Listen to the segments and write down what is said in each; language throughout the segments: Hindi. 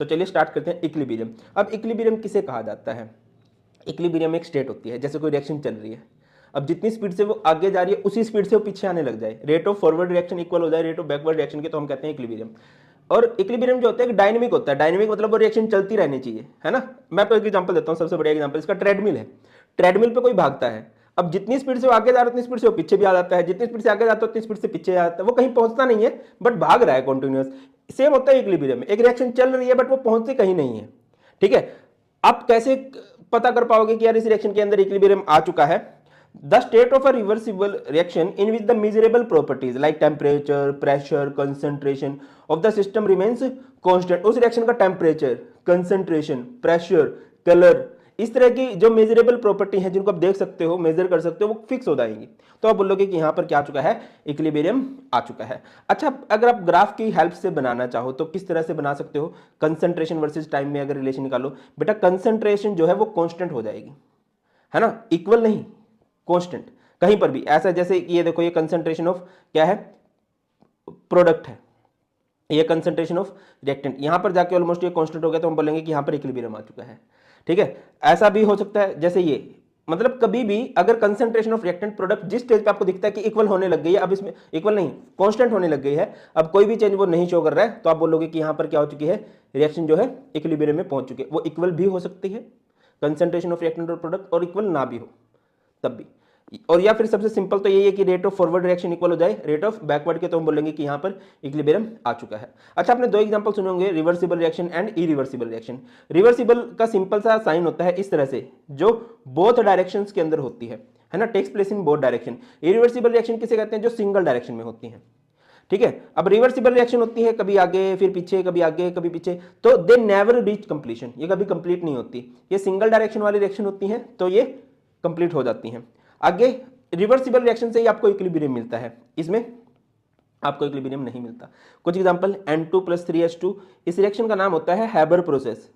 तो चलिए स्टार्ट करते हैं इक्विलिब्रियम। अब इक्विलिब्रियम किसे कहा जाता है? इक्विलिब्रियम एक स्टेट होती है, जैसे कोई रिएक्शन चल रही है, अब जितनी स्पीड से वो आगे जा रही है उसी स्पीड से वो पीछे आने लग जाए, rate of forward reaction equal हो जाए रेट ऑफ बैकवर्ड रिएक्शन के, तो हम कहते हैं इक्विलिब्रियम। और इक्विलिब्रियम जो होता है डायनेमिक होता है, डायनेमिक मतलब वो रिएक्शन चलती रहनी चाहिए, है ना। मैं आपको एक एग्जांपल देता हूँ, सबसे बढ़िया एग्जांपल इसका ट्रेडमिल है। ट्रेडमिल पे कोई भागता है, अब जितनी स्पीड से वो आगे जा रहा है उतनी स्पीड से वो पीछे भी आ जाता है, जितनी स्पीड से आगे जाता है उतनी स्पीड से पीछे आ जाता है, वो कहीं पहुंचता नहीं है बट भाग रहा है कंटिन्यूअस। सेम होता है इक्विलिब्रियम में, एक रिएक्शन चल रही है बट वो पहुंचती कहीं नहीं है, ठीक है। आप कैसे पता कर पाओगे कि यार इस रिएक्शन के अंदर इक्विलिब्रियम आ चुका है? The state of a reversible reaction in which the measurable properties like temperature, pressure, concentration of the system remains constant। उस रिएक्शन का टेम्परेचर, कंसंट्रेशन, प्रेशर, कलर, इस तरह की जो मेजरेबल प्रॉपर्टी है जिनको आप देख सकते हो, मेजर कर सकते हो, वो फिक्स हो जाएंगी। तो आप बोलोगे कि यहां पर क्या आ चुका है? इक्विलिब्रियम आ चुका है। अच्छा, अगर आप ग्राफ की हेल्प से बनाना चाहो तो किस तरह से बना सकते हो? कंसंट्रेशन वर्सेज टाइम में अगर रिलेशन निकालो, बेटा कंसंट्रेशन जो है वो कांस्टेंट हो जाएगी, है ना, इक्वल नहीं, कांस्टेंट। कहीं पर भी ऐसा, जैसे ये देखो, ये कंसंट्रेशन ऑफ क्या है? प्रोडक्ट है, ये कंसंट्रेशन ऑफ रिएक्टेंट, यहां पर जाके ऑलमोस्ट ये कांस्टेंट हो गया, तो हम बोलेंगे कि यहां पर इक्विलिब्रियम आ चुका है, ठीक है। ऐसा भी हो सकता है, जैसे ये, मतलब कभी भी अगर कंसंट्रेशन ऑफ रिएक्टेंट प्रोडक्ट जिस स्टेज पे आपको दिखता है कि इक्वल होने लग गई है, अब इसमें इक्वल नहीं, कांस्टेंट होने लग गई है, अब कोई भी चेंज वो नहीं शो कर रहा है, तो आप बोलोगे कि यहां पर क्या हो चुकी है? रिएक्शन जो है इक्विलिब्रियम में पहुंच चुकी है। वो इक्वल भी हो सकती है कंसंट्रेशन ऑफ रिएक्टेंट और प्रोडक्ट, और इक्वल ना भी हो तब भी। और या फिर सबसे सिंपल तो यही है कि rate of forward reaction equal हो जाए रेट ऑफ बैकवर्ड के, तो हम बोलेंगे कि यहां पर इक्विलिब्रियम आ चुका है। अच्छा, आपने दो एग्जांपल सुने होंगे, reversible reaction and irreversible reaction. Reversible का सिंपल सा साइन होता है इस तरह से, जो बोथ डायरेक्शंस के अंदर होती है ना, takes place in both direction. Irreversible reaction किसे कहते हैं? जो सिंगल डायरेक्शन में होती है, ठीक है। अब रिवर्सिबल रिएक्शन होती है कभी आगे फिर पीछे, कभी आगे कभी पीछे, तो दे नेवर रीच कंप्लीशन, ये कभी कंप्लीट नहीं होती। ये सिंगल डायरेक्शन वाली रिएक्शन होती है तो ये कंप्लीट हो जाती हैं। आगे रिवर्सिबल रिएक्शन से ही आपको इक्विलिब्रियम मिलता है, इसमें आपको इक्विलिब्रियम नहीं मिलता। कुछ एग्जांपल, N2 + 3H2, इस रिएक्शन का नाम होता है हैबर प्रोसेस।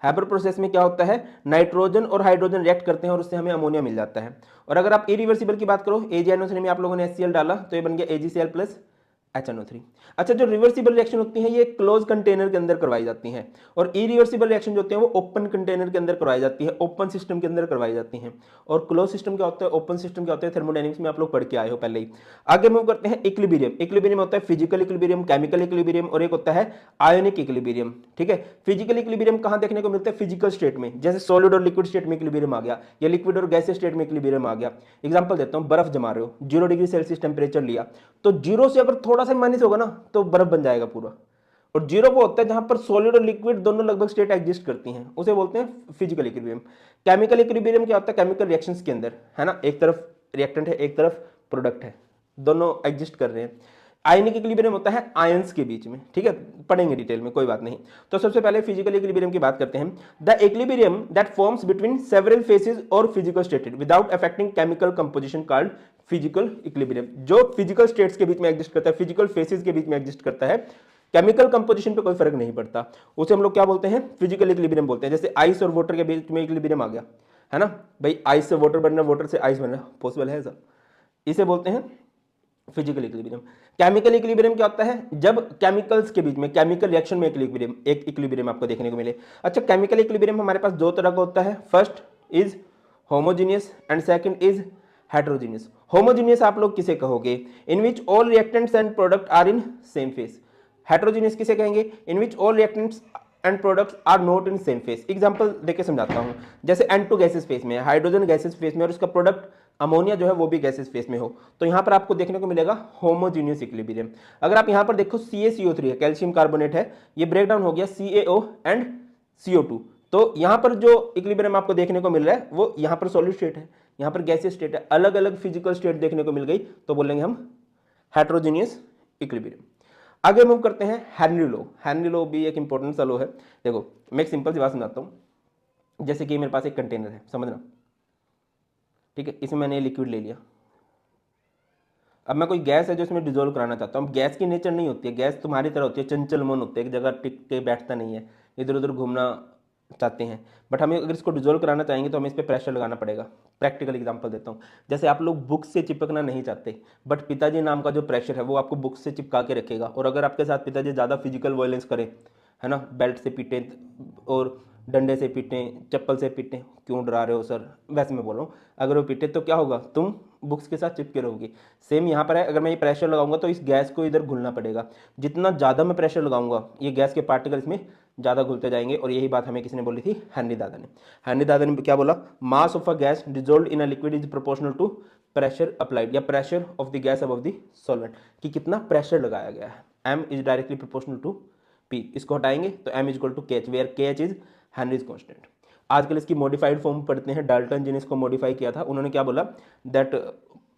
हैबर प्रोसेस में क्या होता है? नाइट्रोजन और हाइड्रोजन रिएक्ट करते हैं और उससे हमें अमोनिया मिल जाता है। और अगर आप इरिवर्सिबल की बात करो, AgNO3 में आप लोगों ने HCl डाला तो ये बन गया AgCl + HNO3। अच्छा, जो रिवर्सिबल रिएक्शन होती है ये क्लोज कंटेनर के अंदर करवाई जाती हैं, और इरिवर्सिबल रिएक्शन जो होती है वो ओपन कंटेनर के अंदर करवाई जाती है, ओपन सिस्टम के अंदर करवाई जाती हैं। और क्लोज सिस्टम क्या होता है, ओपन सिस्टम क्या होता है, थर्मोडायनेमिक्स में आप लोग पढ़ के आए हो पहले ही। आगे मूव करते हैं इक्विलिब्रियम। इक्विलिब्रियम होता है फिजिकल इक्विलिब्रियम, केमिकल इक्विलिब्रियम, और एक होता है आयोनिक इक्विलिब्रियम, ठीक है। फिजिकल इक्विलिब्रियम कहां देखने को मिलता है? फिजिकल स्टेट में, जैसे सॉलिड और लिक्विड स्टेट में इक्विलिब्रियम आ गया, या लिक्विड और गैसीय स्टेट में इक्विलिब्रियम आ गया। एग्जांपल देता हूं, बर्फ जमा रहे हो, 0 डिग्री सेल्सियस टेम्परेचर लिया, तो 0 से अगर थोड़ा सा माइनस होगा ना तो बर्फ बन जाएगा पूरा। और 0 वो होता है जहां पर सॉलिड और लिक्विड दोनों लगभग स्टेट एग्जिस्ट करती हैं, उसे बोलते हैं फिजिकल इक्विलिब्रियम। केमिकल इक्विलिब्रियम क्या होता है? केमिकल रिएक्शंस के अंदर, है ना, एक तरफ रिएक्टेंट है एक तरफ प्रोडक्ट है, दोनों एग्जिस्ट कर रहे हैं। आयनिक इक्विलिब्रियम होता है आयंस के बीच में, ठीक है, पढ़ेंगे डिटेल में, कोई बात नहीं। तो सबसे पहले फिजिकल इक्विलिब्रियम की बात करते हैं। The equilibrium that forms between several phases और physical state without affecting chemical composition called physical equilibrium. जो फिजिकल स्टेट्स के बीच में एग्जिस्ट करता है, फिजिकल फेसेस के बीच में एग्जिस्ट करता है, केमिकल कंपोजिशन पे कोई फर्क नहीं पड़ता, उसे हम लोग क्या बोलते हैं? फिजिकल इक्विलिब्रियम बोलते हैं। जैसे आइस और वाटर के बीच में इक्विलिब्रियम आ गया, है ना भाई, आइस से वाटर बनना, वाटर से आइस बनना पॉसिबल है ऐसा, इसे बोलते हैं फिजिकल इक्विलिब्रियम। केमिकल इक्विलिब्रियम क्या होता है? जब केमिकल्स के बीच में, केमिकल रिएक्शन में इक्विलिब्रियम, एक इक्विलिब्रियम आपको देखने को मिले। अच्छा, केमिकल इक्विलिब्रियम हमारे पास दो तरह का होता है, first is homogeneous and second is heterogeneous. Homogeneous आप लोग किसे कहोगे? In which all reactants and product are in same phase. Heterogeneous किसे कहेंगे? In which all reactants and products are not in same phase. Example देके समझाता हूं, जैसे N2 गैसेस फेज में है, हाइड्रोजन गैसेस फेज में, और उसका प्रोडक्ट अमोनिया जो है वो भी गैसेस फेज में हो, तो यहां पर आपको देखने को मिलेगा होमोजीनियस इक्विलिब्रियम। अगर आप यहां पर देखो CaCO3 है, कैल्शियम कार्बोनेट है, ये ब्रेक डाउन हो गया CaO एंड CO2, तो यहां पर जो इक्विलिब्रियम आपको देखने को मिल रहा है वो यहां पर सॉलिड स्टेट है, यहां पर गैसीय स्टेट है, अलग अलग फिजिकल स्टेट देखने को मिल गई, तो बोलेंगे हम हेटेरोजीनियस इक्विलिब्रियम। आगे मूव करते हैं हेनरी लॉ। हेनरी लॉ भी एक इंपॉर्टेंट सा लॉ है। देखो मैं एक सिंपल सी बात समझाता हूं, जैसे कि मेरे पास एक कंटेनर है, समझना, ठीक है, इसमें मैंने लिक्विड ले लिया। अब मैं कोई गैस है जो इसमें डिजोल्व कराना चाहता हूँ। गैस की नेचर नहीं होती है, गैस तुम्हारी तरह होती है, चंचल मन होते हैं, एक जगह टिक के बैठता नहीं है, इधर उधर घूमना चाहते हैं, बट हमें अगर इसको डिजोल्व कराना चाहेंगे तो हमें इस पर प्रेशर लगाना पड़ेगा। प्रैक्टिकल एग्जांपल देता हूँ, जैसे आप लोग बुक से चिपकना नहीं चाहते, बट पिताजी नाम का जो प्रेशर है वो आपको बुक से चिपका के रखेगा, और अगर आपके साथ पिताजी ज़्यादा फिजिकल वायलेंस करें, है ना, बेल्ट से पीटें और डंडे से पीटें, चप्पल से पीटें, क्यों डरा रहे हो सर, वैसे मैं बोल रहा हूँ, अगर वो पीटे तो क्या होगा, तुम बुक्स के साथ चिपके रहोगे। सेम यहाँ पर है, अगर मैं ये प्रेशर लगाऊंगा तो इस गैस को इधर घुलना पड़ेगा, जितना ज़्यादा मैं प्रेशर लगाऊंगा ये गैस के पार्टिकल इसमें ज़्यादा घुलते जाएंगे। और यही बात हमें किसने बोली थी, हेनरी दादा ने। हेनरी दादा ने क्या बोला, mass of a gas dissolve in a liquid is proportional to pressure applied, या pressure of the gas above the solvent, कि कितना प्रेशर लगाया गया है। M is directly proportional to P, इसको हटाएंगे तो M is equal to K H, where K H is Henry's constant. आजकल इसकी मॉडिफाइड फॉर्म पढ़ते हैं, डाल्टन जिन्हें इसको मॉडिफाई किया था, उन्होंने क्या बोला, that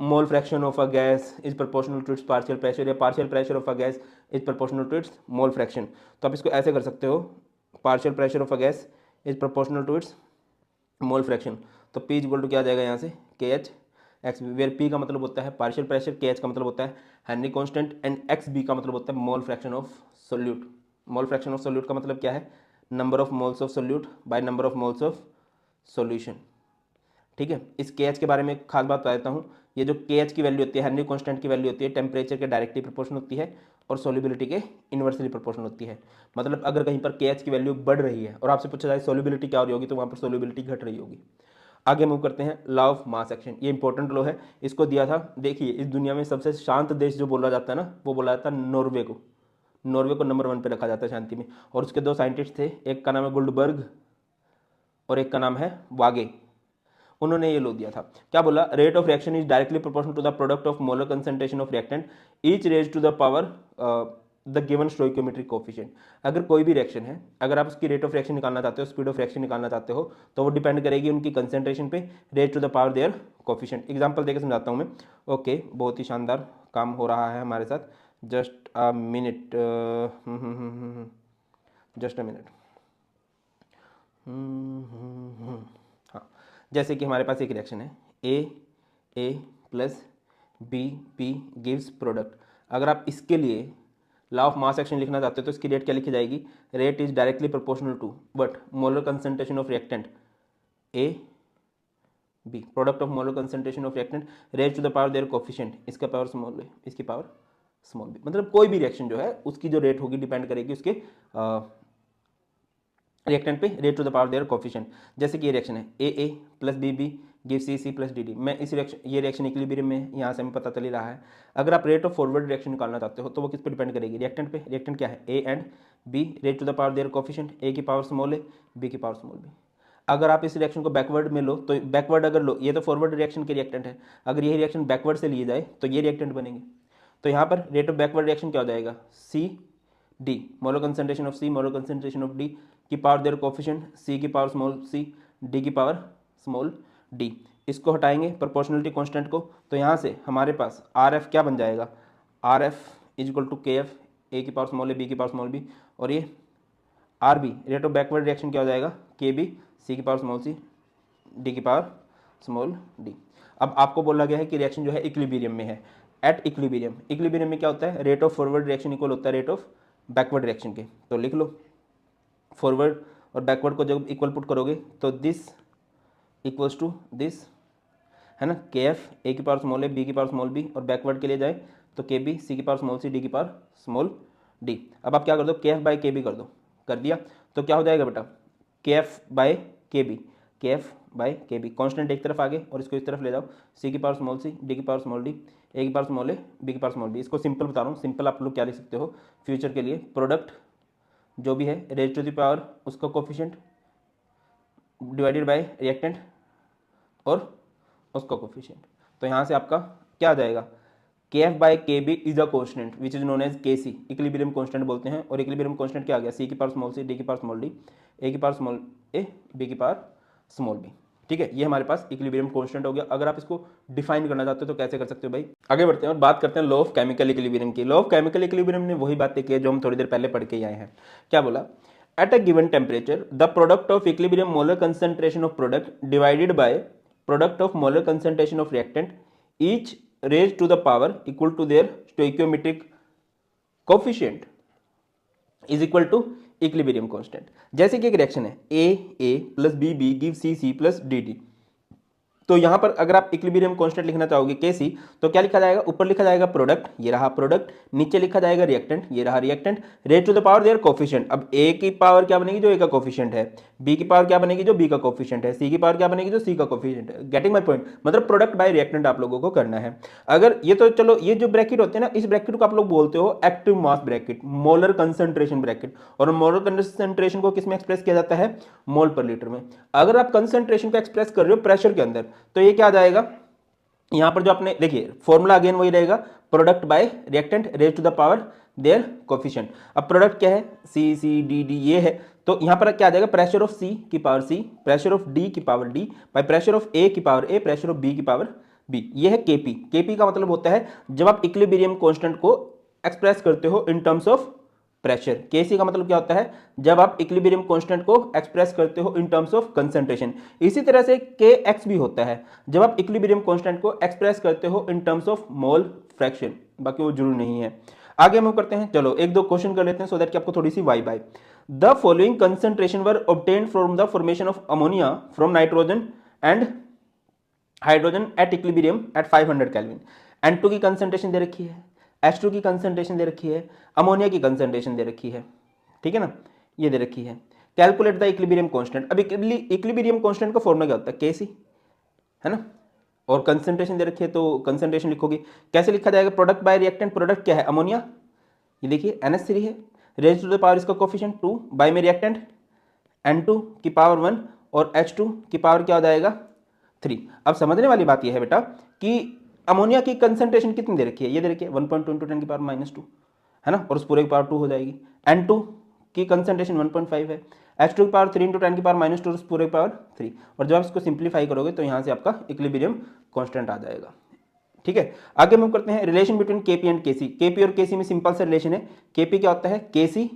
mole fraction of a gas is proportional to its partial pressure, या partial pressure of a gas is proportional to its mole fraction. तो आप इसको ऐसे कर सकते हो, partial pressure of a gas is proportional to its mole fraction. तो पी इक्वल टू क्या आ जाएगा यहाँ से, K H X B, where P का मतलब होता है पार्शियल प्रेशर, के एच का मतलब होता है Henry constant, and x b का मतलब होता है mole fraction of solute. Mole fraction of solute का मतलब क्या है, number of moles of solute by number of moles of solution. ठीक है, इस के एच के बारे में एक खास बात बता देता हूँ, ये जो के एच की वैल्यू होती है, हेनरी कांस्टेंट की वैल्यू होती है, टेम्परेचर के डायरेक्टली प्रोपोर्शनल होती है और सोल्यूबिलिटी के इन्वर्सली प्रोपोर्शनल होती है। मतलब अगर कहीं पर के एच की वैल्यू बढ़ रही है और आपसे पूछा जाए सोल्यूबिलिटी क्या हो रही होगी, तो वहाँ पर सोल्यूबिलिटी घट रही होगी। आगे मूव करते हैं, लॉ ऑफ मास एक्शन, ये इंपॉर्टेंट लॉ है, इसको दिया था। देखिए, इस दुनिया में सबसे शांत देश जो बोला जाता है ना, वो बोला जाता है नॉर्वे को। नॉर्वे को नंबर 1 पे रखा जाता है शांति में, और उसके 2 साइंटिस्ट थे, एक का नाम है गुल्डबर्ग और एक का नाम है वागे। उन्होंने ये लो दिया था, क्या बोला, rate of reaction is directly proportional to the product of molar concentration of reactant each raise to the power the given stoichiometric coefficient. अगर कोई भी रिएक्शन है, अगर आप उसकी रेट ऑफ रिएक्शन निकालना चाहते हो, स्पीड ऑफ रिएक्शन निकालना चाहते हो, तो वो डिपेंड करेगी उनकी कंसंट्रेशन पे, raise to the power their coefficient. Example देकर समझाता हूँ मैं। ओके, बहुत ही शानदार काम हो रहा है हमारे साथ, just a minute, just a minute. हाँ, जैसे कि हमारे पास एक रिएक्शन है, A plus B gives product. अगर आप इसके लिए लॉ ऑफ मास एक्शन लिखना चाहते हो तो इसकी रेट क्या लिखी जाएगी, rate is directly proportional to but molar concentration of reactant A B, product of molar concentration of reactant raise to the power their coefficient, इसका पावर स्मॉल है, इसकी पावर स्मॉल बी। मतलब कोई भी रिएक्शन जो है उसकी जो रेट होगी डिपेंड करेगी उसके रिएक्टेंट पे, rate to the power their coefficient. जैसे कि ये रिएक्शन है, A plus B give C plus D. मैं इस रिएक्शन, ये रिएक्शन इक्विलिब्रियम में यहाँ से हमें पता चल ही रहा है। अगर आप रेट ऑफ फॉरवर्ड रिएक्शन निकालना चाहते हो तो वो किस पे डिपेंड करेगी, रिएक्टेंट पे। रिएक्टेंट क्या है, A and B, rate to the power their coefficient, A की पावर स्मॉल है, बी की पावर स्मॉल बी। अगर आप इस रिएक्शन को बैकवर्ड में लो तो बैकवर्ड अगर लो, ये तो फॉरवर्ड रिएक्शन के रिएक्टेंट है, अगर ये रिएक्शन बैकवर्ड से लिए जाए तो ये रिएक्टेंट बनेंगे। तो यहाँ पर रेट ऑफ बैकवर्ड रिएक्शन क्या हो जाएगा, C D, molar concentration of C molar concentration of D की पावर देयर कोफिशिएंट, सी की पावर स्मॉल सी, डी की पावर स्मॉल डी। इसको हटाएंगे प्रोपोर्शनलिटी कांस्टेंट को, तो यहाँ से हमारे पास आर एफ क्या बन जाएगा, r f is equal to k f, A की पावर स्मॉल ए बी की पावर स्मॉल बी, और ये r b rate of backward reaction क्या हो जाएगा, के बी सी की पावर स्मॉल सी डी की पावर स्मॉल डी। अब आपको बोला गया है कि रिएक्शन जो है इक्विलिब्रियम में है, एट इक्विलिब्रियम। इक्विलिब्रियम में क्या होता है, rate of forward reaction equal होता है रेट ऑफ बैकवर्ड रिएक्शन के। तो लिख लो, फॉरवर्ड और बैकवर्ड को जब इक्वल पुट करोगे तो दिस इक्वल्स टू दिस, है ना, के एफ ए की पावर स्मॉल ए बी की पावर स्मॉल बी, और बैकवर्ड के लिए जाए तो के बी सी की पावर स्मॉल सी डी की पावर स्मॉल डी। अब आप क्या कर दो, के एफ बाई के बी कर दो, कर दिया तो क्या हो जाएगा बेटा, के एफ बाई के बी, के f by k B, constant एक तरफ आगे और इसको इस तरफ ले जाओ, सी की पावर स्मॉल सी डी की पावर स्मॉल डी, ए की पावर स्मॉल ए बी की पावर स्मॉल बी। इसको सिंपल बता रहा हूँ, सिंपल आप लोग क्या लिख सकते हो फ्यूचर के लिए, प्रोडक्ट जो भी है रेज टू द पावर उसका कोफिशिएंट डिवाइडेड बाय रिएक्टेंट और उसका कोफिशिएंट। तो यहाँ से आपका क्या आ जाएगा, k f by k b is a constant which is known as k c, equilibrium constant बोलते हैं। और इक्विलिब्रियम कॉन्स्टेंट क्या आ गया, सी की पावर स्मॉल सी डी की पावर स्मॉल डी, ए की पावर स्मॉल ए बी की पावर स्मॉल बी। ठीक है, ये हमारे पास इक्विलिब्रियम कांस्टेंट हो गया। अगर आप इसको डिफाइन करना चाहते हो तो कैसे कर सकते हो भाई। आगे बढ़ते हैं और बात करते हैं लॉ ऑफ केमिकल इक्विलिब्रियम की। लॉ ऑफ केमिकल इक्विलिब्रियम ने वही बातें की जो हम थोड़ी देर पहले पढ़ के आए हैं। क्या बोला, at a given temperature the product of equilibrium molar concentration of product divided by product of molar concentration of reactant each raise to the power equal to their stoichiometric coefficient is equal to equilibrium constant. जैसे कि एक रिएक्शन है, A plus B give C plus D. तो यहाँ पर अगर आप इक्विलिब्रियम कांस्टेंट लिखना चाहोगे Kc, तो क्या लिखा जाएगा, ऊपर लिखा जाएगा प्रोडक्ट, ये रहा प्रोडक्ट, नीचे लिखा जाएगा रिएक्टेंट, ये रहा reactant, raise to the power their coefficient. अब A की पावर क्या बनेगी, जो A का कोफिशिएंट है, B की पावर क्या बनेगी, जो B का कोफिशिएंट है, C की पावर क्या बनेगी, जो C का कोफिशिएंट है। गेटिंग माय पॉइंट, मतलब प्रोडक्ट बाय रिएक्टेंट आप लोगों को करना है। अगर ये तो चलो, ये जो ब्रैकेट होते हैं ना, इस ब्रैकेट को आप लोग बोलते हो active mass bracket, molar concentration bracket. और मोलर कंसंट्रेशन को किसमें एक्सप्रेस किया जाता है, मोल पर लीटर में। अगर आप कंसंट्रेशन को एक्सप्रेस कर रहे हो प्रेशर के अंदर, तो ये क्या आ जाएगा, यहां पर जो आपने देखिए फॉर्मूला अगेन वही रहेगा, product by reactant raise to the power their coefficient. अब प्रोडक्ट क्या है, C ये है, तो यहां पर क्या आ जाएगा, प्रेशर ऑफ C की power C, pressure of D की power D by pressure of A की power A, pressure of B की पावर B। ये है Kp। Kp का मतलब होता है जब आप इक्विलिब्रियम कांस्टेंट को एक्सप्रेस करते हो in terms of pressure. Kc का मतलब क्या होता है, जब आप इक्विलिब्रियम कांस्टेंट को एक्सप्रेस करते हो इन टर्म्स ऑफ कंसंट्रेशन। इसी तरह से Kx भी होता है जब आप इक्विलिब्रियम कांस्टेंट को एक्सप्रेस करते हो in terms of mole fraction, बाकी वो जरूरी नहीं है। आगे मूव करते हैं, चलो एक दो क्वेश्चन कर लेते हैं सो दैट कि आपको थोड़ी सी वाइब आए। The following concentration were obtained from the formation of ammonia from nitrogen and hydrogen at equilibrium at 500 kelvin. N2 की कंसंट्रेशन दे रखी है, H2 की कंसंट्रेशन दे रखी है, अमोनिया की कंसंट्रेशन दे रखी है, ठीक है ना, ये दे रखी है। Calculate the equilibrium constant. अब इक्विलिब्रियम कांस्टेंट का फॉर्मूला क्या होता है, Kc, है ना, और कंसंट्रेशन दे रखी है तो कंसंट्रेशन लिखोगे। कैसे लिखा जाएगा, प्रोडक्ट बाय रिएक्टेंट, प्रोडक्ट क्या है, अमोनिया, ये देखिए NH3 है, रेज टू द पावर इसका कोफिशिएंट 2 बाय में रिएक्टेंट N2 की पावर 1 और H2 की पावर क्या हो जाएगा 3। अब समझने वाली बात यह है बेटा कि अमोनिया की कंसंट्रेशन कितनी दे रखी है, ये दे रखी है 1.2 × 10 की पावर -2, है ना, और उस पूरे की पावर 2 हो जाएगी। N2 की कंसंट्रेशन 1.5 है, H2 की पावर 3 × 10 की पावर -2 और उस पूरे की पावर 3। और जब आप इसको सिंप्लीफाई करोगे तो यहाँ से आपका इक्विलिब्रियम कांस्टेंट आ जाएगा, ठीक है। आगे मूव करते हैं, relation between Kp and Kc। Kp और Kc में सिंपल सा रिलेशन है। Kp क्या होता है, Kc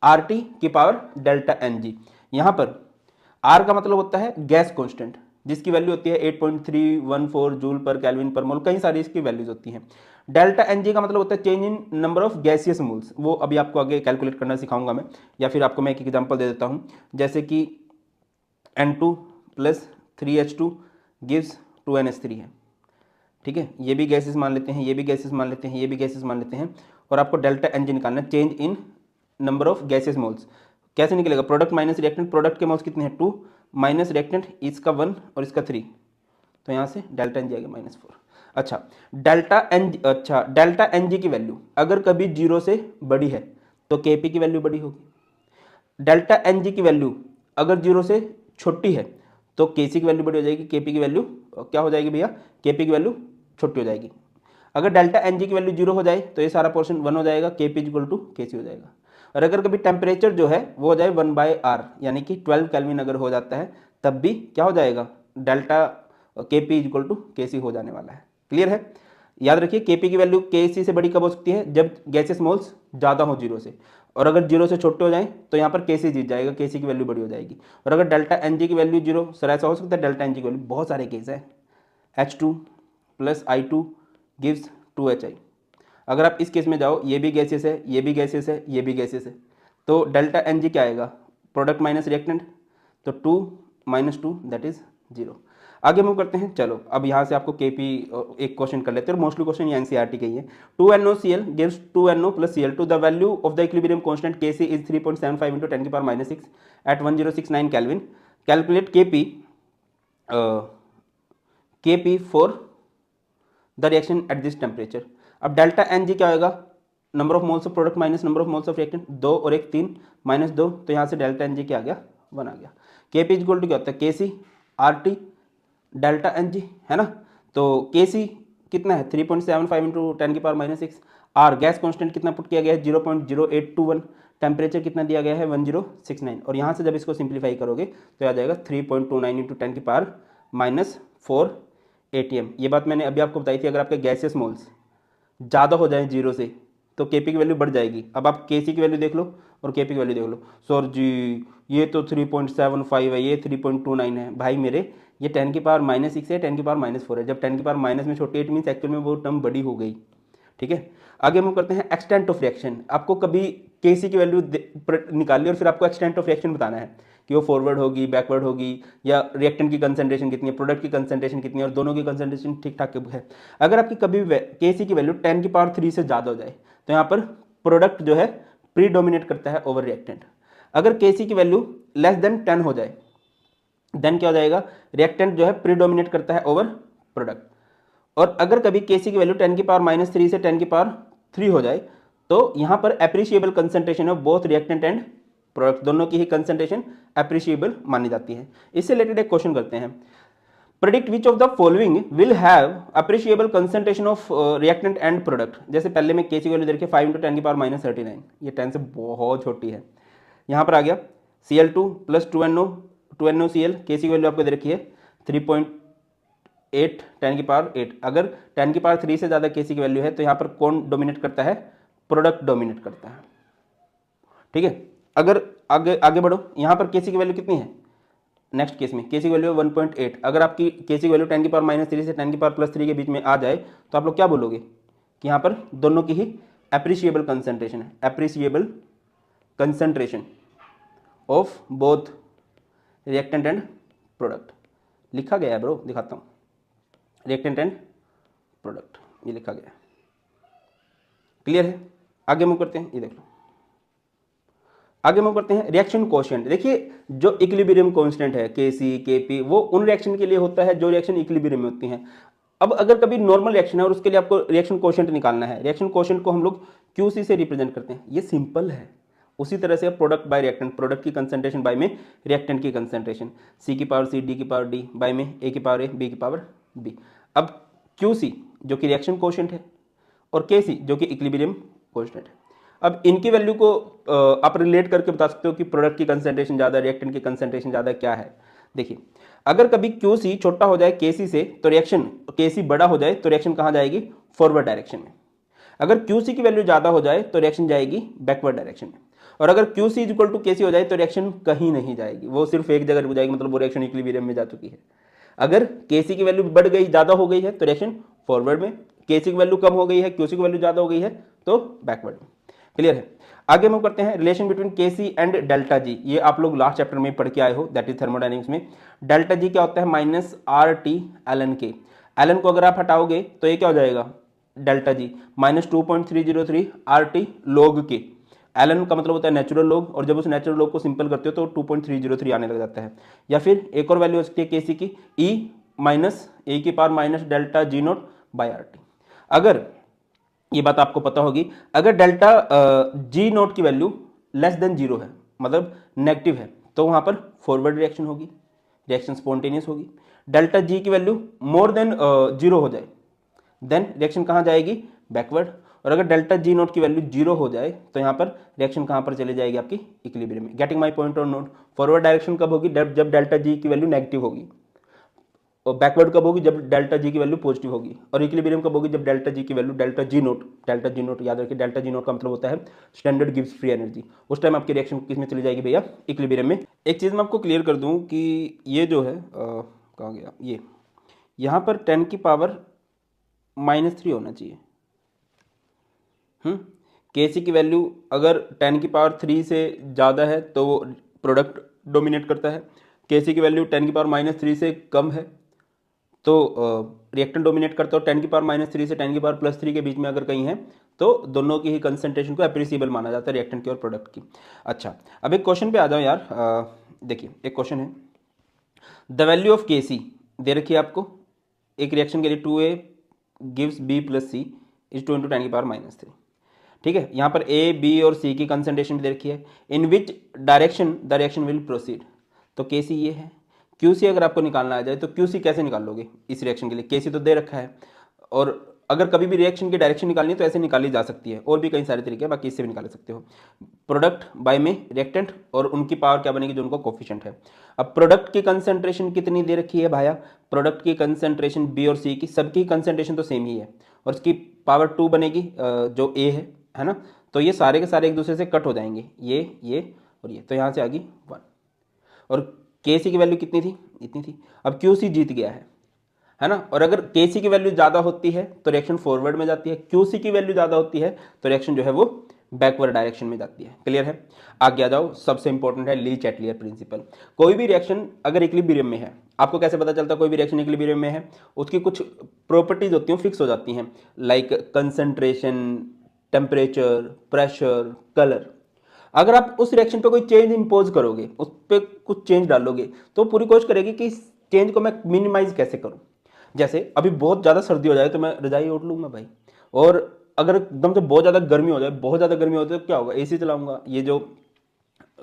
RT की पावर डेल्टा Ng। यहाँ पर R का मतलब होता है गैस कांस्टेंट, जिसकी वैल्यू होती है 8.314 जूल पर केल्विन पर मोल, कई सारी इसकी वैल्यूज होती हैं। डेल्टा Ng का मतलब होता है change in number of gaseous moles, वो अभी आपको आगे कैलकुलेट करना सिखाऊंगा मैं, या फिर आपको मैं एक एग्जांपल दे देता हूँ, जैसे कि N2 + 3H2 गिव्स 2NH3 है, ठीक है, ये भी गैसेस मान लेते हैं, ये भी गैसेस मान लेते हैं, ये भी गैसेस मान लेते हैं, और आपको डेल्टा Ng निकालना है, change in number of gases moles. कैसे निकलेगा, प्रोडक्ट माइनस रिएक्टेंट, प्रोडक्ट के मोल्स कितने हैं 2 माइनस रिएक्टेंट इसका 1 और इसका 3, तो यहाँ से डेल्टा Ng आएगा -4। अच्छा डेल्टा Ng की वैल्यू अगर कभी 0 से बड़ी है तो Kp की वैल्यू बड़ी होगी। डेल्टा Ng की वैल्यू अगर 0 से छोटी है तो Kc की वैल्यू बड़ी हो जाएगी, Kp की वैल्यू क्या हो जाएगी भैया, Kp की वैल्यू छोटी हो जाएगी। अगर डेल्टा Ng की वैल्यू 0 हो जाए तो ये सारा पोर्शन 1 हो जाएगा, Kp = Kc हो जाएगा। और अगर कभी टेम्परेचर जो है वो हो जाए 1/R, यानी कि 12 केल्विन अगर हो जाता है तब भी क्या हो जाएगा, डेल्टा Kp = Kc हो जाने वाला है। क्लियर है, याद रखिए Kp की वैल्यू Kc से बड़ी कब हो सकती है, जब गैसेस मोल्स ज़्यादा हो 0 से, और अगर 0 से छोटे हो जाएं तो यहाँ पर Kc जीत जाएगा, Kc की वैल्यू बड़ी हो जाएगी। और अगर डेल्टा Ng की वैल्यू 0, सर ऐसा हो सकता है डेल्टा Ng की वैल्यू, बहुत सारे केस है, H2 + I2 गिव्स 2HI। अगर आप इस केस में जाओ, ये भी गैसेस है, ये भी गैसेस है, ये भी गैसेस है, तो डेल्टा Ng क्या आएगा, प्रोडक्ट माइनस रिएक्टेंट, तो 2 - 2 दैट इज 0। आगे मूव करते हैं, चलो अब यहाँ से आपको Kp एक क्वेश्चन कर लेते हैं, मोस्टली क्वेश्चन ये NCERT के ही है। 2NOCl gives 2NO + Cl2, the value of the equilibrium constant Kc is 3.75 × 10 की power -6 at 1069 kelvin. Calculate Kp for the reaction at this temperature. अब डेल्टा Ng क्या होगा, number of moles of product minus number of moles of reactant, 2 और 1 3 -2, तो यहाँ से डेल्टा Ng क्या आ गया, 1 आ गया। Kp = क्या होता है, Kc RT डेल्टा Ng, है ना, तो Kc कितना है 3.75 × 10 की पावर -6, R गैस कांस्टेंट कितना पुट किया गया है 0.0821, टेम्परेचर कितना दिया गया है 1069, और यहाँ से जब इसको सिंप्लीफाई करोगे तो आ जाएगा 3.29 × 10 की पावर -4 ATM। ये बात मैंने अभी आपको बताई थी, अगर आपके गैसेस मोल्स ज़्यादा हो जाए 0 से तो Kp की वैल्यू बढ़ जाएगी। अब आप Kc की वैल्यू देख लो और Kp की वैल्यू देख लो, सर जी ये तो 3.75 है, ये 3.29 है, भाई मेरे ये 10 की पावर -6 है, 10 की पावर -4 है, जब 10 की पावर माइनस में छोटी 8 मीन्स एक्चुअल में वो टर्म बड़ी हो गई, ठीक है। आगे मूव करते हैं, एक्सटेंट ऑफ रिएक्शन। आपको कभी Kc की वैल्यू निकाली और फिर आपको एक्सटेंट ऑफ रिएक्शन बताना है कि वो फॉरवर्ड होगी, बैकवर्ड होगी, या रिएक्टेंट की कंसंट्रेशन कितनी है, प्रोडक्ट की कंसंट्रेशन कितनी है, और दोनों की कंसंट्रेशन ठीक ठाक है। अगर आपकी कभी Kc की वैल्यू 10⁻³ से ज़्यादा हो जाए तो यहाँ पर प्रोडक्ट जो है प्रीडोमिनेट करता है ओवर रिएक्टेंट। अगर Kc की वैल्यू लेस देन 10 हो जाए देन क्या हो जाएगा, रिएक्टेंट जो है प्रीडोमिनेट करता है ओवर प्रोडक्ट। और अगर कभी Kc की वैल्यू 10⁻³ से 10⁻³ हो जाए तो यहाँ पर appreciable concentration of both reactant and product, दोनों की ही कंसंट्रेशन एप्रिशिएबल मानी जाती है। इससे रिलेटेड एक क्वेश्चन करते हैं, predict which of the following will have appreciable concentration of reactant and product. जैसे पहले में Kc की वैल्यू देखिए 5 × 10⁻39, ये 10 से बहुत छोटी है। यहाँ पर आ गया Cl2 + 2NO2NOCl, Kc की वैल्यू आपको दे रखी है 3.8 10⁸. अगर 10⁻³ से ज़्यादा Kc की वैल्यू है तो यहाँ पर कौन डोमिनेट करता है, प्रोडक्ट डोमिनेट करता है। ठीक है, अगर आगे बढ़ो, यहाँ पर Kc की वैल्यू कितनी है, नेक्स्ट केस में Kc की वैल्यू 1.8। अगर आपकी Kc की वैल्यू 10⁻³ से 10⁻+3 के बीच में आ जाए तो आप लोग क्या बोलोगे कि यहाँ पर दोनों की ही एप्रिशिएबल कंसंट्रेशन है, appreciable concentration of both reactant and product. लिखा गया है ब्रो, दिखाता हूँ, रिएक्टेंट एंड प्रोडक्ट ये लिखा गया है। क्लियर है, आगे मूव करते हैं, ये देख लो, आगे मूव करते हैं। रिएक्शन कोएफिशिएंट, देखिए जो इक्विलिब्रियम कांस्टेंट है Kc Kp वो उन रिएक्शन के लिए होता है जो रिएक्शन इक्विलिब्रियम में होती हैं। अब अगर कभी नॉर्मल रिएक्शन है और उसके लिए आपको रिएक्शन कोएफिशिएंट निकालना है, रिएक्शन कोएफिशिएंट को हम लोग Qc से रिप्रेजेंट करते हैं, ये सिंपल है। उसी तरह से प्रोडक्ट बाय रिएक्टेंट, प्रोडक्ट की कंसंट्रेशन बाय में रिएक्टेंट की कंसंट्रेशन, C की पावर C, D की पावर D, बाय में A की पावर A, B की पावर B। अब Qc जो कि रिएक्शन कोएफिशिएंट है और Kc जो कि इक्विलिब्रियम कांस्टेंट है। अब इनकी वैल्यू को आप रिलेट करके बता सकते हो कि प्रोडक्ट की कंसंट्रेशन ज़्यादा, रिएक्टेंट की कंसंट्रेशन ज़्यादा क्या है। देखिए, अगर कभी Qc छोटा हो जाए Kc से तो रिएक्शन, Kc बड़ा हो जाए तो रिएक्शन कहाँ जाएगी, फॉरवर्ड डायरेक्शन में। अगर Qc की वैल्यू ज़्यादा हो जाए तो रिएक्शन जाएगी बैकवर्ड डायरेक्शन में। और अगर Qc = Kc हो जाए तो रिएक्शन कहीं नहीं जाएगी, वो सिर्फ एक जगह रुक जाएगी, मतलब वो रिएक्शन इक्विलिब्रियम में जा चुकी है। अगर Kc की वैल्यू बढ़ गई, ज़्यादा हो गई है तो रिएक्शन फॉरवर्ड में, Kc की वैल्यू कम हो गई है, Qc की वैल्यू ज़्यादा हो गई है तो बैकवर्ड में। क्लियर है, आगे मूव करते हैं। Relation between Kc and delta G, ये आप लोग लास्ट चैप्टर में पढ़ के आए हो, दैट इज थर्मोडायनेमिक्स में। डेल्टा G क्या होता है, -RT ln K। ln को अगर आप हटाओगे तो ये क्या हो जाएगा, delta G -2.303 RT log K। ln का मतलब होता है नेचुरल लॉग, और जब उस नेचुरल लॉग को सिंपल करते हो तो 2.303 आने लग जाता है। या फिर एक और वैल्यू हो सकती है Kc की, e - delta G0 bye RT। अगर ये बात आपको पता होगी, अगर डेल्टा G0 की वैल्यू लेस देन 0 है, मतलब नेगेटिव है, तो वहाँ पर फॉरवर्ड रिएक्शन होगी, रिएक्शन स्पॉन्टेनियस होगी। डेल्टा G की वैल्यू मोर देन 0 हो जाए देन रिएक्शन कहाँ जाएगी, बैकवर्ड। और अगर डेल्टा G0 की वैल्यू 0 हो जाए तो यहाँ पर रिएक्शन कहाँ पर चली जाएगी, आपकी इक्विलिब्रियम में। गेटिंग माय पॉइंट और नोट। फॉरवर्ड डायरेक्शन कब होगी, जब डेल्टा G की वैल्यू नेगेटिव होगी, और बैकवर्ड कब होगी, जब डेल्टा G की वैल्यू पॉजिटिव होगी, और इक्विलिब्रियम कब होगी, जब डेल्टा G की वैल्यू डेल्टा G0 याद रखिए, डेल्टा G0 का मतलब होता है स्टैंडर्ड गिव्स फ्री एनर्जी। उस टाइम आपकी रिएक्शन किस में चली जाएगी भैया, इक्विलिब्रियम में। एक चीज़ मैं आपको क्लियर कर दूं कि ये जो है कहाँ गया, ये यहाँ पर 10 की पावर -3 होना चाहिए। Kc की वैल्यू अगर 10 की पावर 3 से ज़्यादा है तो वो प्रोडक्ट डोमिनेट करता है, Kc की वैल्यू 10 की पावर -3 से कम है तो रिएक्टेंट डोमिनेट करता है, और 10 की पावर -3 से 10 की पावर +3 के बीच में अगर कहीं है तो दोनों की ही कंसंट्रेशन को एप्रिसिएबल माना जाता है, रिएक्टेंट की और प्रोडक्ट की। अच्छा, अब एक क्वेश्चन पे आ जाओ यार। देखिए एक क्वेश्चन है, द वैल्यू ऑफ Kc दे रखी है आपको, एक रिएक्शन के लिए 2A गिव्स B + C = 2 × 10 की पावर -3। ठीक है, यहाँ पर A, B और C की कंसंट्रेशन भी दे रखी है। In which direction the reaction will proceed, तो Kc ये है। Qc अगर आपको निकालना आ जाए तो Qc कैसे निकाल लोगे इस रिएक्शन के लिए, Kc तो दे रखा है, और अगर कभी भी रिएक्शन की डायरेक्शन निकालनी है तो ऐसे निकाली जा सकती है, और भी कई सारे तरीके हैं, बाकी इससे भी निकाल सकते हो। प्रोडक्ट बाय में रिएक्टेंट और उनकी पावर क्या बनेगी, जो उनका कोफिशिएंट है। अब प्रोडक्ट की कंसंट्रेशन कितनी दे रखी है भाया, प्रोडक्ट की कंसंट्रेशन B और C की सबकी कंसंट्रेशन तो सेम ही है, और इसकी पावर 2 बनेगी जो A है ना, तो ये सारे के सारे एक दूसरे से कट हो जाएंगे, ये और ये, तो यहाँ से आ गई 1। और Kc की वैल्यू कितनी थी, इतनी थी। अब Qc जीत गया है ना, और अगर Kc की वैल्यू ज़्यादा होती है तो रिएक्शन फॉरवर्ड में जाती है, Qc की वैल्यू ज़्यादा होती है तो रिएक्शन जो है वो बैकवर्ड डायरेक्शन में जाती है। क्लियर है? आगे आ जाओ, सबसे इंपॉर्टेंट है ली चैटलियर प्रिंसिपल। कोई भी रिएक्शन अगर इक्विलिब्रियम में है, आपको कैसे पता चलता है कोई भी रिएक्शन इक्विलिब्रियम में है? उसकी कुछ प्रॉपर्टीज होती हैं, फिक्स हो जाती हैं, like concentration, temperature, pressure, colour. अगर आप उस रिएक्शन पे कोई चेंज इंपोज करोगे, उस पर कुछ चेंज डालोगे, तो पूरी कोशिश करेगी कि इस चेंज को मैं मिनिमाइज कैसे करूं। जैसे अभी बहुत ज़्यादा सर्दी हो जाए तो मैं रजाई ओढ़ लूंगा भाई, और अगर एकदम से बहुत ज़्यादा गर्मी हो जाए, बहुत ज़्यादा गर्मी हो जाए तो क्या होगा? एसी चलाऊंगा, ये जो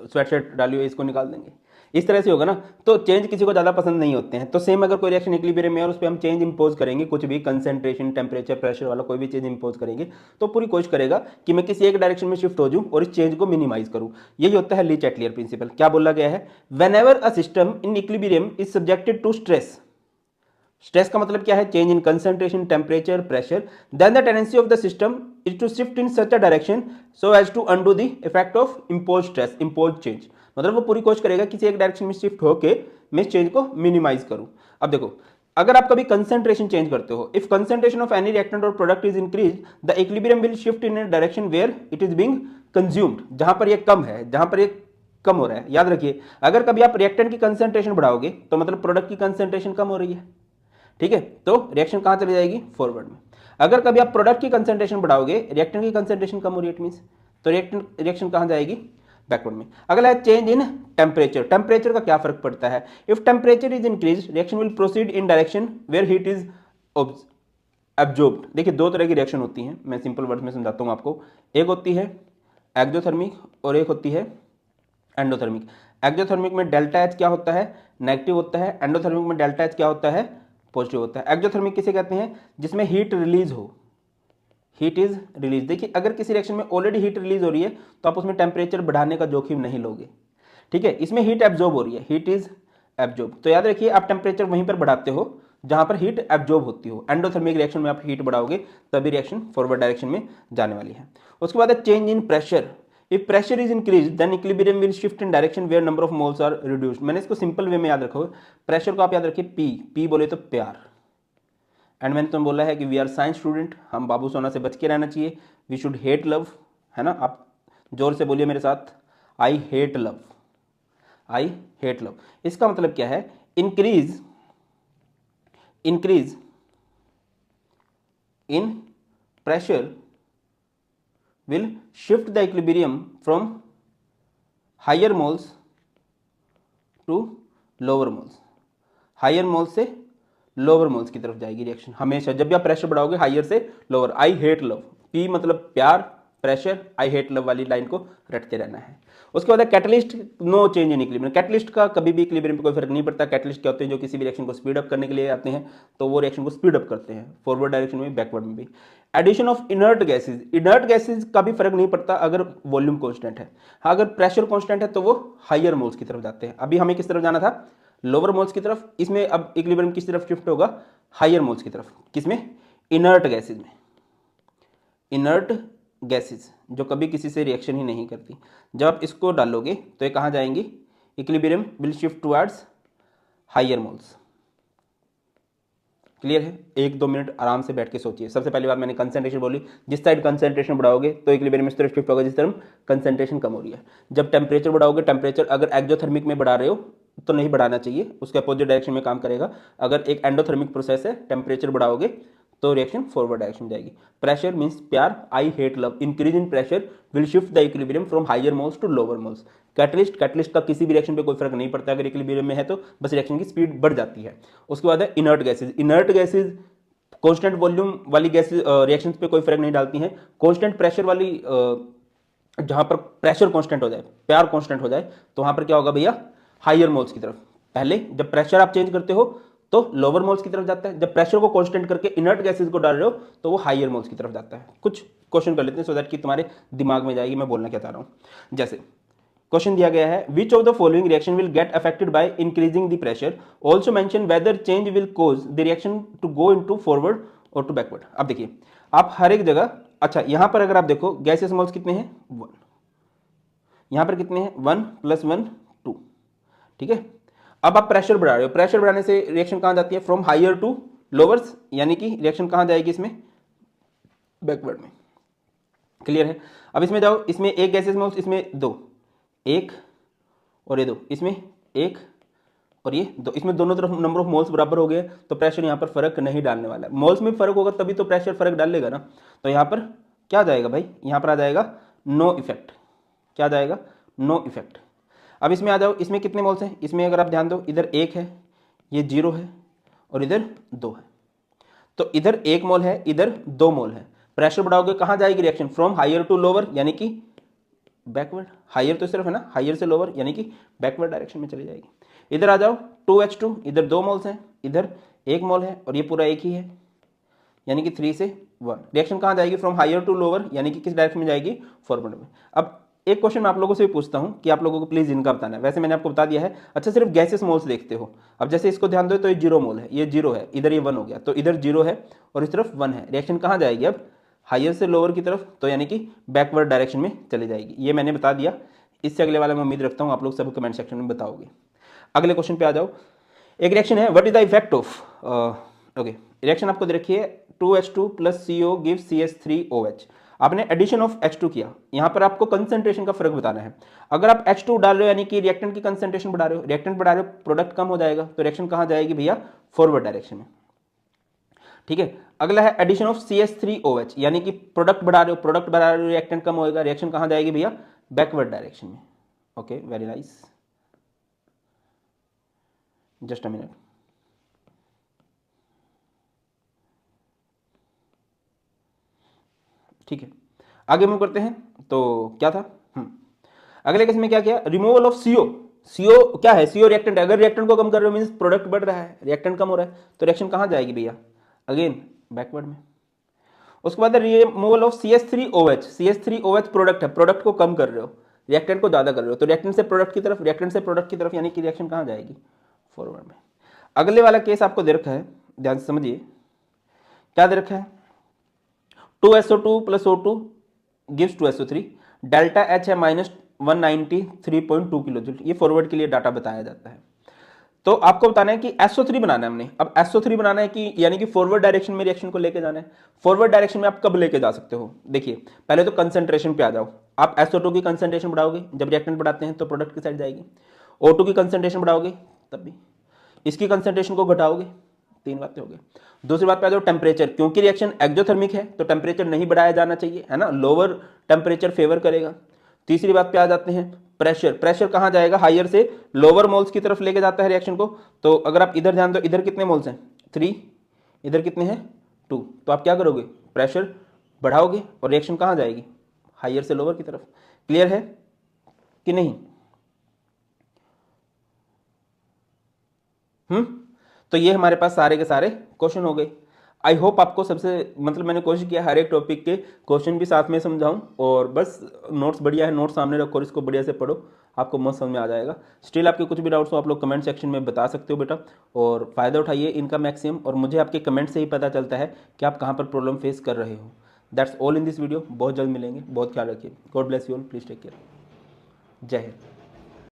स्वेट शर्ट डाली हुई है इसको निकाल देंगे, इस तरह से होगा ना। तो चेंज किसी को ज़्यादा पसंद नहीं होते हैं। तो सेम अगर कोई रिएक्शन इक्विलिब्रियम में है और उस पर हम चेंज इंपोज करेंगे, कुछ भी कंसंट्रेशन, टेम्परेचर, प्रेशर वाला कोई भी चेंज इंपोज करेंगे, तो पूरी कोशिश करेगा कि मैं किसी एक डायरेक्शन में शिफ्ट हो जाऊं और इस चेंज को मिनिमाइज करूं। यही होता है ली चैटलियर प्रिंसिपल। क्या बोला गया है? Whenever a system in equilibrium is subjected to stress, stress का मतलब क्या है? Change in concentration, temperature, pressure, then the tendency of the system is to shift in such a direction so as to undo the effect of impose stress, impose change. मतलब वो पूरी कोशिश करेगा किसी एक डायरेक्शन में शिफ्ट होके मैं इस चेंज को मिनिमाइज करूं। अब देखो, अगर आप कभी कंसंट्रेशन चेंज करते हो, if concentration of any reactant और product is increase, the equilibrium will shift in a direction where it is being consumed, जहां पर ये कम है, जहां पर ये कम हो रहा है। याद रखिए, अगर कभी आप रिएक्टेंट की कंसंट्रेशन बढ़ाओगे तो मतलब प्रोडक्ट की कंसंट्रेशन कम हो रही है, ठीक है? तो रिएक्शन कहां चली जाएगी? फॉरवर्ड में। अगर कभी आप प्रोडक्ट की कंसंट्रेशन बढ़ाओगे, रिएक्टेंट की कंसंट्रेशन कम हो रही है, इट मींस तो रिएक्शन कहां जाएगी? बैकवर्ड में। अगला है चेंज इन टेम्परेचर। टेम्परेचर का क्या फर्क पड़ता है? If temperature is increase, reaction will proceed in direction where heat is absorbed. देखिए, दो तरह की रिएक्शन होती हैं, मैं सिंपल वर्ड्स में समझाता हूं आपको। एक होती है एक्सोथर्मिक और एक होती है एंडोथर्मिक। एक्सोथर्मिक में डेल्टा एच क्या होता है? नेगेटिव होता है। एंडोथर्मिक में डेल्टा एच क्या होता है? पॉजिटिव होता है। एक्सोथर्मिक किसे कहते हैं? जिसमें हीट रिलीज हो, हीट इज रिलीज। देखिए, अगर किसी रिएक्शन में ऑलरेडी हीट रिलीज हो रही है तो आप उसमें टेम्परेचर बढ़ाने का जोखिम नहीं लोगे, ठीक है? इसमें हीट एब्जॉर्ब हो रही है, हीट इज एब्जॉर्ब। तो याद रखिए, आप टेम्परेचर वहीं पर बढ़ाते हो जहां पर हीट एब्जॉर्ब होती हो। एंडोथर्मिक रिएक्शन में आप हीट बढ़ाओगे तभी रिएक्शन फॉरवर्ड डायरेक्शन में जाने वाली है। उसके बाद है change in pressure. If pressure is increase then equilibrium will shift in direction where number of moles are reduced. मैंने इसको सिंपल वे में याद रखो, प्रेशर को आप याद रखिए पी, पी बोले तो प्यार। एंड मैंने तुम्हें बोला है कि वी आर साइंस स्टूडेंट, हम बाबू सोना से बच के रहना चाहिए। वी शुड हेट लव, है ना? आप जोर से बोलिए मेरे साथ, आई हेट लव, आई हेट लव। इसका मतलब क्या है? Increase increase in pressure will shift the equilibrium from higher moles to lower moles। Higher moles से लोअर मोल्स की तरफ जाएगी रिएक्शन हमेशा। जब भी आप प्रेशर बढ़ाओगे हायर से lower. I hate love, P मतलब प्यार, pressure, I hate love line लाइन को रटते रहना है। उसके बाद है catalyst, no change in equilibrium. Catalyst का कभी भी इक्विलिब्रियम पे कोई फर्क नहीं पड़ता। कैटलिस्ट क्या होते हैं? जो किसी भी रिएक्शन को स्पीड अप करने के लिए आते हैं, तो वो रिएक्शन को स्पीड अप करते हैं, फॉरवर्ड डायरेक्शन में, बैकवर्ड में भी। Addition of inert gases, inert gases का भी फर्क नहीं पड़ता अगर वॉल्यूम कांस्टेंट है। हाँ, अगर प्रेशर कांस्टेंट है तो वो हायर मोल्स की तरफ जाते हैं। अभी हमें किस तरफ जाना था? लोअर मोल्स की तरफ। इसमें अब इक्विलिब्रियम किस तरफ शिफ्ट होगा? हायर मोल्स की तरफ। किसमें? इनर्ट गैसेज में। इनर्ट गैसेज जो कभी किसी से रिएक्शन ही नहीं करती, जब आप इसको डालोगे तो ये कहाँ जाएंगी? Equilibrium will shift towards higher moles. Clear है? 1-2 मिनट आराम से बैठ के सोचिए। सबसे पहली बार मैंने कंसंट्रेशन बोली, जिस साइड कंसंट्रेशन बढ़ाओगे तो इक्विलिब्रियम इस तरफ शिफ्ट होगा जिस तरफ कंसंट्रेशन कम हो रही है। जब टेम्परेचर बढ़ाओगे, टेम्परेचर अगर एक्सोथर्मिक में बढ़ा रहे हो तो नहीं बढ़ाना चाहिए, उसके अपोजिट डायरेक्शन में काम करेगा। अगर एक एंडोथर्मिक प्रोसेस है, टेम्परेचर बढ़ाओगे तो रिएक्शन फॉरवर्ड डायरेक्शन जाएगी। प्रेशर मींस प्यार, I hate love. Increase in pressure will shift the equilibrium from higher moles to lower moles. Catalyst, catalyst का किसी भी रिएक्शन पे कोई फर्क नहीं पड़ता, अगर इक्विलिब्रियम में है तो बस रिएक्शन की स्पीड बढ़ जाती है। उसके बाद है inert gases. Inert gases constant volume वाली गैसेज रिएक्शंस पे कोई फर्क नहीं डालती हैं। कांस्टेंट प्रेशर वाली जहां पर प्रेशर कांस्टेंट हो जाए, प्यार कांस्टेंट हो जाए, तो वहां पर क्या होगा भैया? हायर मोल्स की तरफ। पहले जब प्रेशर आप चेंज करते हो तो लोअर मोल्स की तरफ जाता है, जब प्रेशर को कांस्टेंट करके इनर्ट गैसेज को डाल रहे हो तो वो हायर मोल्स की तरफ जाता है। कुछ क्वेश्चन कर लेते हैं सो दैट कि तुम्हारे दिमाग में जाएगी मैं बोलना क्या चाह रहा हूं। जैसे क्वेश्चन दिया गया है, which of the following reaction will get affected by increasing the pressure, also mention whether change will cause the reaction to go into forward और टू बैकवर्ड। अब देखिए, आप हर एक जगह, अच्छा यहां पर अगर आप देखो गैसेस मोल्स कितने हैं? 1। यहां पर कितने हैं? 1 + 1 2, ठीक है। अब आप प्रेशर बढ़ा रहे हो, प्रेशर बढ़ाने से रिएक्शन कहां जाती है? फ्रॉम हायर टू लोअर्स, यानी कि रिएक्शन कहां जाएगी इसमें? बैकवर्ड में। क्लियर है। अब इसमें जाओ, इसमें एक गैसेस मोल्स, इसमें 2, 1 और ये 2, इसमें 1 और ये 2, इसमें दोनों तरफ नंबर ऑफ मोल्स बराबर हो गए, तो प्रेशर यहाँ पर फर्क नहीं डालने वाला है। मोल्स में फर्क होगा तभी तो प्रेशर फर्क डालेगा ना। तो यहाँ पर क्या आ जाएगा भाई, यहाँ पर आ जाएगा नो इफेक्ट। क्या आ जाएगा, नो इफेक्ट। अब इसमें आ जाओ, इसमें कितने मोल्स हैं, इसमें अगर आप ध्यान दो, इधर 1 है, ये 0 है और इधर 2 है। तो इधर 1 मोल है, इधर 2 मोल है। प्रेशर बढ़ाओगे कहाँ जाएगी reaction, from higher to lower यानी कि बैकवर्ड। हायर तो सिर्फ है ना, हायर से लोअर यानी कि बैकवर्ड डायरेक्शन में चली जाएगी। इधर आ जाओ 2H2, इधर 2 मोल्स हैं, इधर 1 मोल है और ये पूरा एक ही है यानी कि 3 से 1। रिएक्शन कहाँ जाएगी, फ्रॉम हायर टू लोअर यानी कि किस डायरेक्शन में जाएगी, फॉरवर्ड में। अब एक क्वेश्चन मैं आप लोगों से भी पूछता हूँ कि आप लोगों को प्लीज इनका बताना है। वैसे मैंने आपको बता दिया है, अच्छा सिर्फ गैसेस मोल्स देखते हो। अब जैसे इसको ध्यान दो तो ये 0 मोल है, ये 0 है, इधर ये 1 हो गया, तो इधर 0 है और इस तरफ 1 है। रिएक्शन कहाँ जाएगी अब, हायर से लोअर की तरफ, तो यानी कि बैकवर्ड डायरेक्शन में चली जाएगी। ये मैंने बता दिया। इससे अगले वाला मैं उम्मीद रखता हूँ आप लोग सब कमेंट सेक्शन में बताओगे। अगले क्वेश्चन पे आ जाओ। एक रिएक्शन है, what is the effect of, okay reaction आपको दे रखी है 2H2 plus CO gives CH3OH। आपने एडिशन ऑफ H2 किया, यहाँ पर आपको कंसंट्रेशन का फर्क बताना है। अगर आप H2 डाल रहे हो यानी कि रिएक्टेंट की कंसंट्रेशन बढ़ा रहे हो, रिएक्टेंट बढ़ा रहे हो, प्रोडक्ट कम हो जाएगा, तो रिएक्शन कहाँ जाएगी भैया, फॉरवर्ड डायरेक्शन में। ठीक है। अगला है एडिशन ऑफ CH3OH यानी कि प्रोडक्ट बढ़ा रहे हो, प्रोडक्ट बढ़ा रहे हो, रिएक्टेंट कम होएगा, रिएक्शन कहाँ जाएगी भैया, बैकवर्ड डायरेक्शन में। Okay very nice, just a minute. ठीक है, आगे मूव करते हैं। तो क्या था, अगले केस में क्या किया, रिमूवल ऑफ CO। CO क्या है, CO रिएक्टेंट है। अगर रिएक्टेंट को कम कर रहे हो मींस प्रोडक्ट बढ़ रहा है, रिएक्टेंट कम हो रहा है, तो रिएक्शन कहाँ जाएगी भैया, अगेन बैकवर्ड में। उसके बाद removal of CH3OH। CH3OH product है, प्रोडक्ट को कम कर रहे हो, रिएक्टेंट को ज्यादा कर रहे हो, तो रिएक्टेंट से प्रोडक्ट की तरफ, रिएक्टेंट से प्रोडक्ट की तरफ यानी कि रिएक्शन कहाँ जाएगी, फॉरवर्ड में। अगले वाला केस आपको दे रखा है, ध्यान से समझिए क्या दे रखा है, 2SO2 plus O2 gives 2SO3, delta H है -193.2 किलो जूल। ये फॉरवर्ड के लिए डाटा बताया जाता है। तो आपको बताना है कि SO3 बनाना है हमने। अब SO3 बनाना है कि यानी कि फॉरवर्ड डायरेक्शन में रिएक्शन को लेके जाना है। फॉरवर्ड डायरेक्शन में आप कब लेके जा सकते हो, देखिए पहले तो कंसंट्रेशन पे आ जाओ। आप SO2 की कंसंट्रेशन बढ़ाओगे, जब रिएक्टेंट बढ़ाते हैं तो प्रोडक्ट की साइड जाएगी। O2 की कंसंट्रेशन बढ़ाओगे तब भी, इसकी कंसंट्रेशन को घटाओगे, 3 बातें हो गई। दूसरी बात पे आ जाओ टेम्परेचर, क्योंकि रिएक्शन एक्सोथर्मिक है तो टेम्परेचर नहीं बढ़ाया जाना चाहिए, है ना, लोअर टेम्परेचर फेवर करेगा। तीसरी बात पे आ जाते हैं प्रेशर। प्रेशर कहाँ जाएगा, हायर से लोअर मोल्स की तरफ लेके जाता है रिएक्शन को। तो अगर आप इधर ध्यान दो, इधर कितने मोल्स हैं, 3, इधर कितने हैं, 2, तो आप क्या करोगे, प्रेशर बढ़ाओगे और रिएक्शन कहाँ जाएगी, हायर से लोअर की तरफ। क्लियर है कि नहीं, तो ये हमारे पास सारे के सारे क्वेश्चन हो गए। आई होप आपको सबसे मतलब मैंने कोशिश किया हर एक टॉपिक के क्वेश्चन भी साथ में समझाऊं, और बस नोट्स बढ़िया है, नोट्स सामने रखो और इसको बढ़िया से पढ़ो, आपको मस्त समझ में आ जाएगा। स्टिल आपके कुछ भी डाउट्स हो आप लोग कमेंट सेक्शन में बता सकते हो बेटा, और फ़ायदा उठाइए इनका मैक्सिमम, और मुझे आपके कमेंट से ही पता चलता है कि आप कहाँ पर प्रॉब्लम फेस कर रहे हो। That's all in this video. बहुत जल्द मिलेंगे, बहुत ख्याल रखिए। God bless you all, please take care. जय हिंद।